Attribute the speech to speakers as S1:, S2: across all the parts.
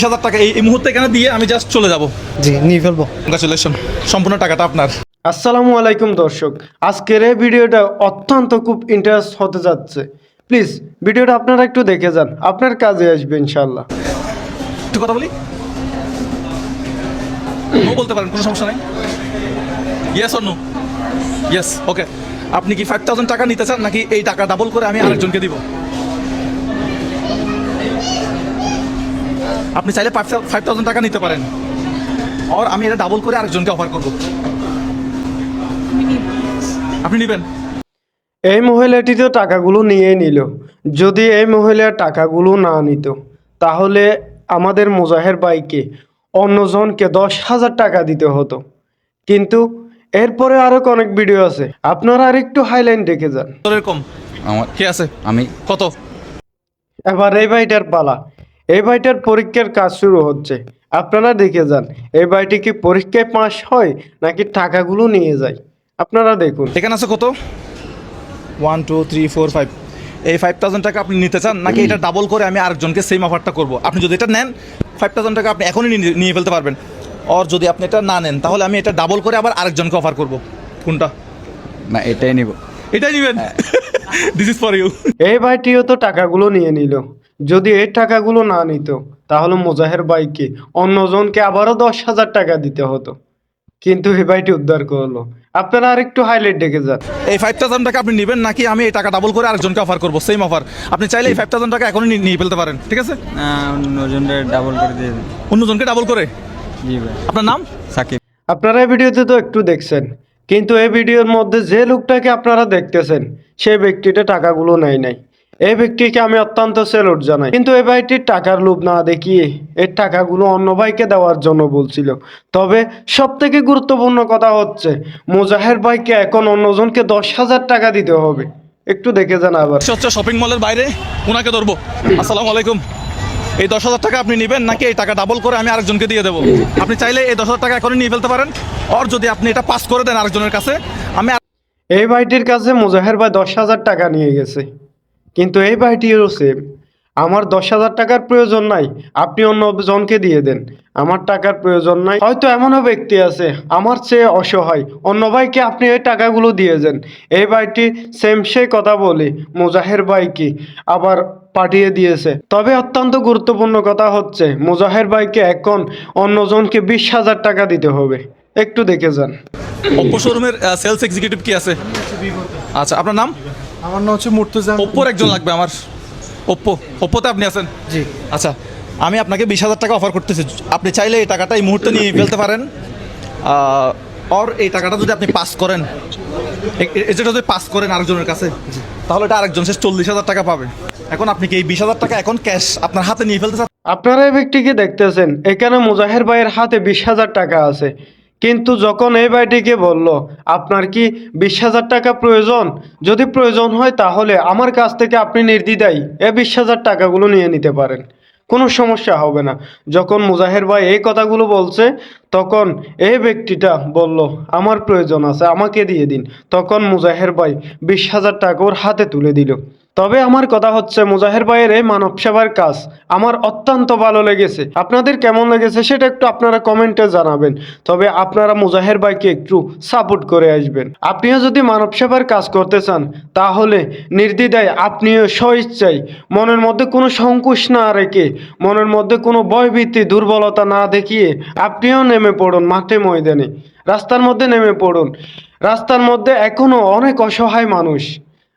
S1: 20,000 টাকা এই মুহূর্তে এখানে দিয়ে আমি জাস্ট চলে যাব।
S2: জি নিয়ে ফেলবো।
S1: কংগ্রাচুলেশন, সম্পূর্ণ টাকাটা আপনার।
S2: আসসালামু আলাইকুম দর্শক, আজকের এই ভিডিওটা অত্যন্ত খুব ইন্টারেস্ট হতে যাচ্ছে। প্লিজ ভিডিওটা আপনারা একটু দেখে যান, আপনার কাজে আসবে ইনশাল্লাহ।
S1: একটু কথা বলি, নো বলতে পারেন, কোনো সমস্যা নাই। Yes or no? Yes, okay. আপনি কি 5,000 টাকা নিতে চান, নাকি এই টাকা ডাবল করে আমি আরেকজনকে দিব? আপনি চাইলে 5,000 টাকা নিতে পারেন, আর আমি এটা ডাবল করে আরেকজনকে অফার করব। আপনি নেবেন?
S2: এই মহিলাটি তো টাকাগুলো নিয়ে নিল। যদি এই মহিলা টাকাগুলো না নিত, তাহলে আমাদের মুজাহের ভাইকে অন্যজনকে 10,000 টাকা দিতে হতো। কিন্তু এরপরে আরো অনেক ভিডিও আছে, আপনারা আর একটু হাইলাইন দেখে যান।
S1: এরকম
S3: আমার
S1: কে আছে?
S3: আমি
S1: কত?
S2: এবার এই ভাইটার পালা। এই ভাইটার পরীক্ষার কাজ শুরু হচ্ছে, আপনারা দেখে যান এই ভাইটি কি পরীক্ষায় পাস হয় নাকি টাকাগুলো নিয়ে যায়। আপনারা দেখুন।
S1: এখানে আছে কত? 1 2 3 4 5। এই 5,000 টাকা আপনি নিতে চান, নাকি এটা ডাবল করে আমি আরেকজনকে সেম অফারটা করব? আপনি যদি এটা নেন, 5,000 টাকা আপনি এখনই নিয়ে ফেলতে পারবেন। আর যদি আপনি এটা না নেন, তাহলে আমি এটা ডাবল করে আবার আরেকজনকে অফার করব। কোনটা?
S3: না এটাই নিব।
S1: এটাই নেবেন? This is for you.
S2: এই ভাইটিও তো টাকাগুলো নিয়ে নিল। যদি এই টাকাগুলো না নিত, তাহলে মুজাহের ভাইকে অন্যজনকে আবারও 10,000 টাকা দিতে হতো। কিন্তু এই ভাইটি উদ্ধার করলো। আপনারা আর একটু হাইলাইট দেখে যান।
S1: এই 5,000 টাকা আপনি নেবেন, নাকি আমি এই টাকা ডাবল করে আরেকজনকে অফার করব? Same offer. আপনি চাইলে এই 5,000 টাকা এখনই নিয়ে ফেলতে পারেন, ঠিক আছে?
S3: অন্যজনটা ডাবল করে দিয়ে দিন।
S1: অন্যজনকে ডাবল করে।
S3: জি ভাই।
S1: আপনার নাম?
S3: সাকিব।
S2: আপনারা এই ভিডিওতে তো একটু দেখছেন, কিন্তু এই ভিডিওর মধ্যে যে লোকটাকে আপনারা দেখতেছেন, সেই ব্যক্তিটা টাকাগুলো নেয় নাই। এই ব্যক্তিকে আমি অত্যন্ত স্যালুট জানাই। কিন্তু এই ভাইটির টাকার লোভ না দেখিয়ে এর টাকাগুলো অন্য ভাইকে দেওয়ার জন্য বলছিল। তবে সব থেকে গুরুত্বপূর্ণ কথা হচ্ছে, মুজাহের ভাইকে এখন অন্যজনকে 10,000 টাকা দিতে হবে। একটু দেখে যান আবার।
S1: হচ্ছে শপিং মলের বাইরে, ওনাকে ধরবো। আসসালামু আলাইকুম। এই 10,000 টাকা আপনি নেবেন, নাকি এই টাকা ডাবল করে আমি আরেকজনকে দিয়ে দেবো? আপনি চাইলে এই 10,000 টাকা এখনই নিয়ে ফেলতে পারেন, আর যদি আপনি এটা পাস করে দেন আরেকজনের কাছে, আমি
S2: এই ভাইটির কাছে মুজাহের ভাই 10,000 টাকা নিয়ে গেছে, কিন্তু এই ভাইটিরও সেম। আমার 10,000 টাকার প্রয়োজন নাই, আপনি অন্য জনকে দিয়ে দেন। আমার টাকার প্রয়োজন নাই। হয়তো এমনও ব্যক্তি আছে আমার চেয়ে অসহায়, অন্য ভাইকে আপনি এই টাকাগুলো দিয়ে দেন। এই ভাইটি সেম সেই কথা বলে মুজাহের ভাইকে আবার পাঠিয়ে দিয়েছে। তবে অত্যন্ত গুরুত্বপূর্ণ কথা হচ্ছে, মুজাহের ভাইকে এখন অন্যজনকে 20,000 টাকা দিতে হবে। একটু দেখে যান।
S1: ওপ্পো শোরুমের সেলস এক্সিকিউটিভ কি আছে? আচ্ছা, আপনার নাম?
S4: আমার নাম হচ্ছে মুর্তজা।
S1: ওপ্পোর একজন লাগবে আমার। ওপ্পোতে আপনি আছেন?
S4: জি।
S1: আচ্ছা, আমি আপনাকে 20,000 টাকা অফার করতেছি। আপনি চাইলে এই টাকাটা এই মুহূর্তে নিয়ে ফেলতে পারেন, আর এই টাকাটা যদি আপনি পাস করেন, এটা যদি পাস করেন আরেকজনের কাছে, তাহলে এটা আরেকজন সে 40,000 টাকা পাবে। এখন আপনি কি এই 20,000 টাকা এখন ক্যাশ আপনার হাতে নিয়ে ফেলতে চান?
S2: আপনারা এই ব্যক্তিকে দেখতেছেন, এখানে মুজাহের ভাইয়ের হাতে 20,000 টাকা আছে। কিন্তু যখন এই ভাইটিকে বলল, আপনার কি 20,000 টাকা প্রয়োজন? যদি প্রয়োজন হয় তাহলে আমার কাছ থেকে আপনি নির্দ্বিধায় এই 20,000 টাকাগুলো নিয়ে নিতে পারেন, কোনো সমস্যা হবে না। যখন মুজাহের ভাই এই কথাগুলো বলছে, তখন এই ব্যক্তিটা বলল, আমার প্রয়োজন আছে, আমাকে দিয়ে দিন। তখন মুজাহের ভাই 20,000 টাকা ওর হাতে তুলে দিল। তবে আমার কথা হচ্ছে, মুজাহের ভাইয়ের এই মানব সেবার কাজ আমার অত্যন্ত ভালো লেগেছে। আপনাদের কেমন লেগেছে সেটা একটু আপনারা কমেন্টে জানাবেন। তবে আপনারা মুজাহের ভাইকে একটু সাপোর্ট করে আসবেন। আপনিও যদি মানব সেবার কাজ করতে চান, তাহলে নির্দ্বিধায় আপনিও স্বইচ্ছায়, মনের মধ্যে কোনো সংকোচ না রেখে, মনের মধ্যে কোনো ভয়ভীতি দুর্বলতা না দেখিয়ে আপনিও নেমে পড়ুন মাঠে ময়দানে, রাস্তার মধ্যে নেমে পড়ুন। রাস্তার মধ্যে এখনো অনেক অসহায় মানুষ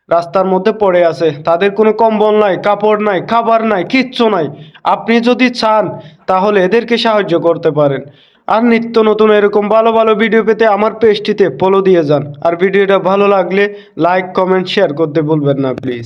S2: রাস্তার মধ্যে পড়ে আছে, তাদের কোনো কম্বল নাই, কাপড় নাই, খাবার নাই, কিচ্ছু নাই। আপনি যদি চান তাহলে এদেরকে সাহায্য করতে পারেন। আর নিত্য নতুন এরকম ভালো ভালো ভিডিও পেতে আমার পেজটিতে ফলো দিয়ে যান। আর ভিডিওটা ভালো লাগলে লাইক, কমেন্ট, শেয়ার করতে ভুলবেন না প্লিজ।